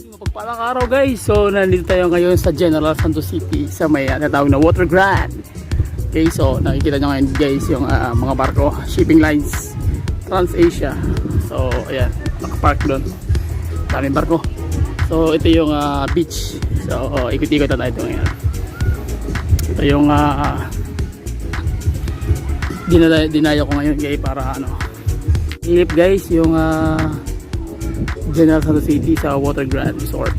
Mapagpalang araw guys. So nandito tayo ngayon sa General Santos City sa may natawag na Water Gran. Okay, so nakikita nyo ngayon guys yung mga barko, shipping lines, Trans-Asia. So ayan, nakapark doon, daming barko. So ito yung beach. So ikot-ikot na tayo ngayon. Ito yung dinayo ko ngayon guys para ilip guys yung General Santos City sa Water Gran Resort.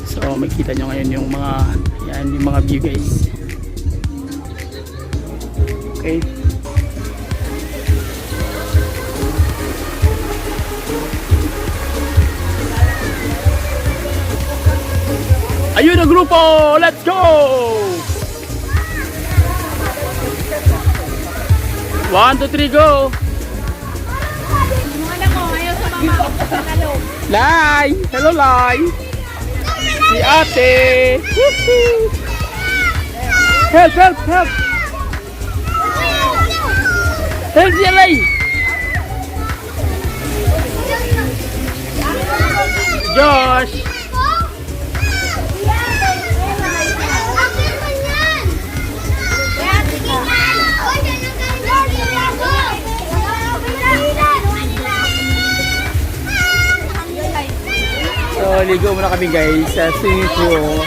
So makikita nyo ngayon yung mga view guys. Okay. Ayun ang grupo! Let's go! 1, 2, 3, go! Lai! Hello Lai! Si ate! Woohoo! Help! Help! Help! Help si Lai! Josh! So ligo muna kami guys sa swimming pool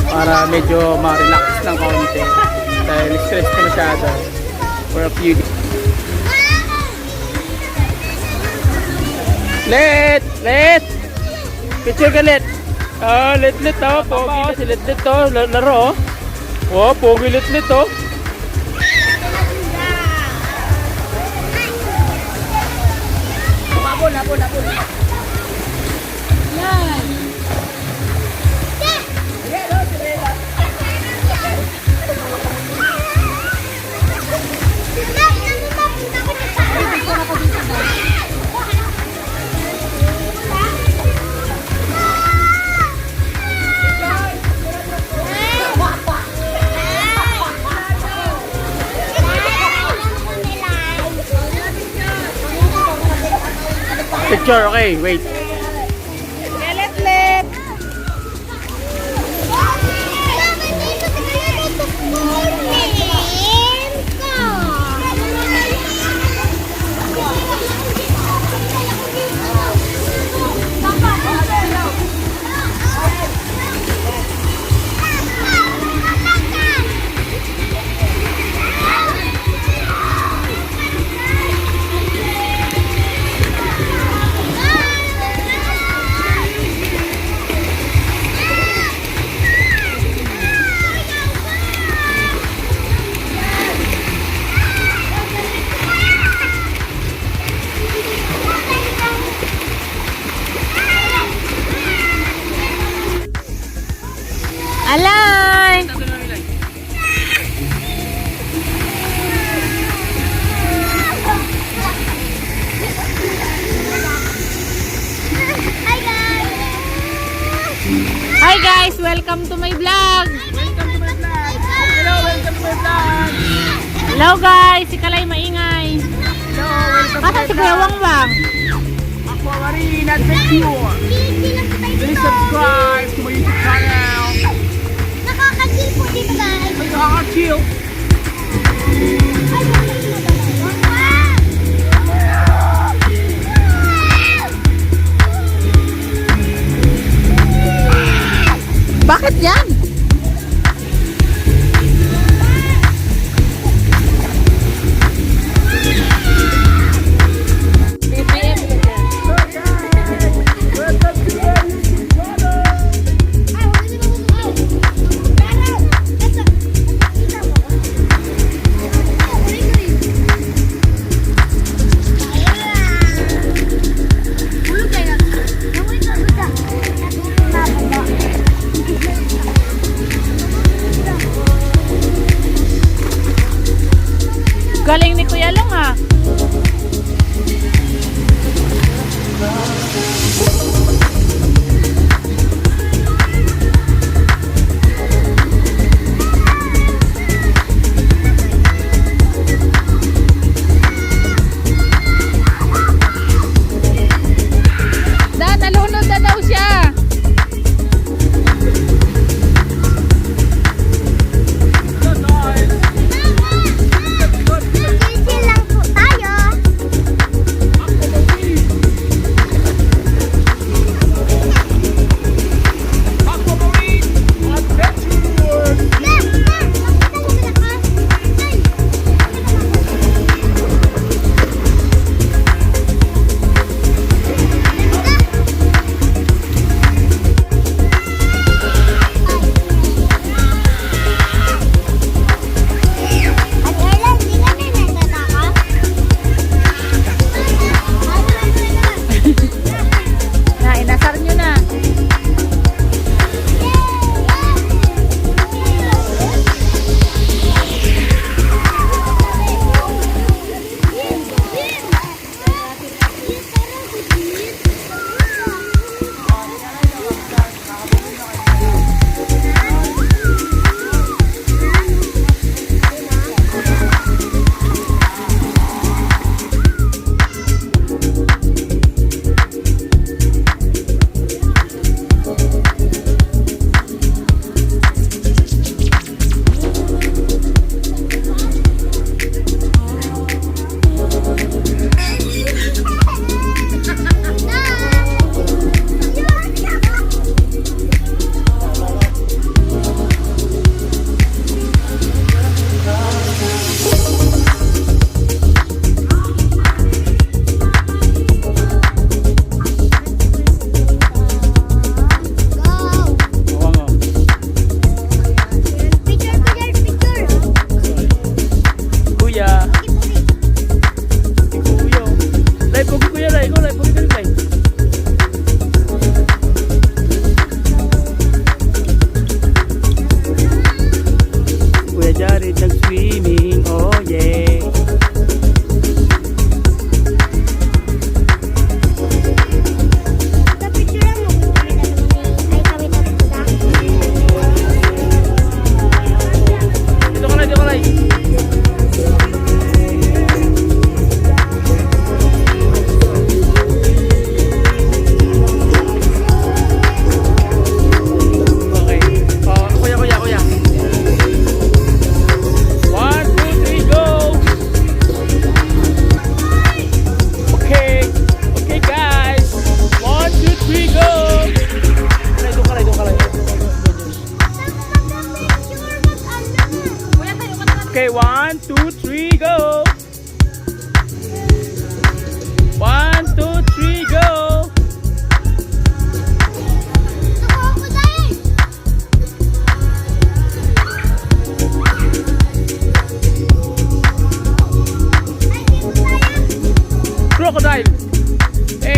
para medyo ma-relax ng konti dahil stress na masyado for a few days. Let! Picture ka Let! Let pogi si Let to, laro oh, pogi Let oh. Labon. Picture, okay, wait. Let. Alay! Hi guys, welcome to my vlog. Hello guys, si Kalay maingay. Hello, welcome Kasan si Kuya Wangwang? Aquarium Adventure. Please subscribe to my YouTube channel. Nakaka-chill po dito guys. Nakaka-chill. Bakit yan?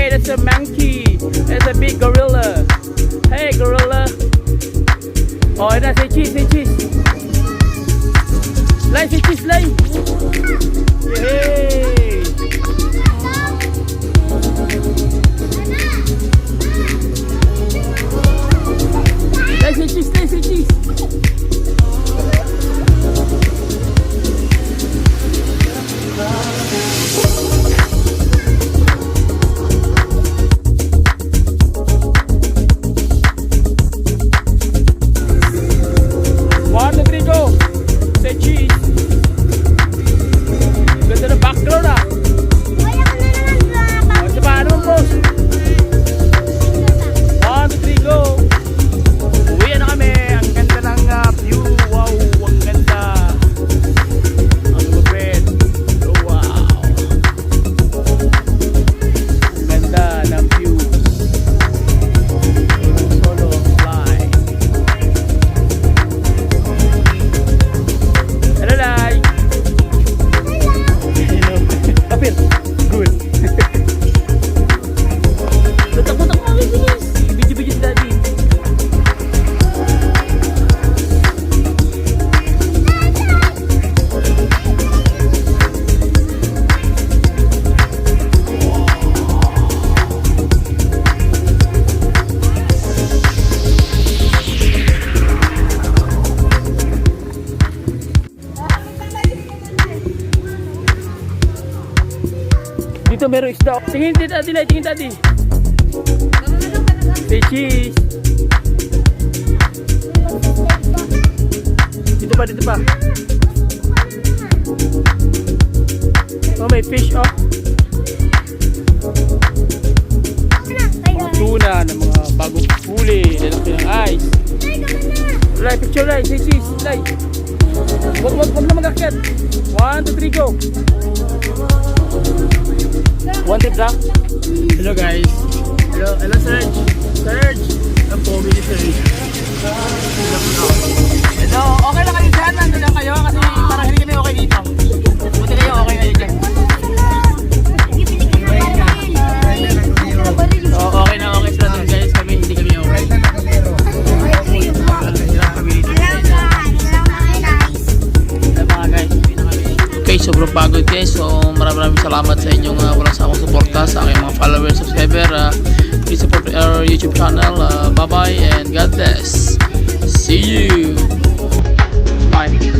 Hey, that's a monkey. That's a big gorilla. Hey, gorilla. Oh, and that's a cheese, Lay, say cheese, lay. Yay. Lay, say cheese. One, two, three, go. Say cheese. Ganda ng background ah. Wala ko na naman. O, sa paano mo, boss? 1, 2, 3, go. Uwi na kami. Ang ganda ng view. Wow, ang ganda. Ang lupit. Oh, wow. Ang ganda ng view. Solo fly. Hello, Lai. Hello. Kapit. Good. Takbo, bilis. Video si Daddy. Dito meron isda. Tingin Daddy, Lai. Tingin Daddy. Say cheese. Dito pa. Oh, may fish oh. Mga tuna ng mga bagong huli. Lalaki ng ice. Lai, picture Lai. Say cheese. Lai. Wag na mag-akyat. 1, 2, 3, go. One tip lang. Hello guys. Hello Serge. Ang pogi ni Serge. Hello, okay lang kayo dyan. Nandun lang kayo kasi parang hindi kami okay dito. Buti kayo okay kayo dyan. Oo, okay na okay sila doon guys. Kami hindi kami okay. Hirap kami dito. Okay, sobrang pagod guys. So maraming salamat sa inyong walang sawang suporta sa aking mga followers, subscriber. Please support our YouTube channel. Bye bye and God bless. See you. Bye.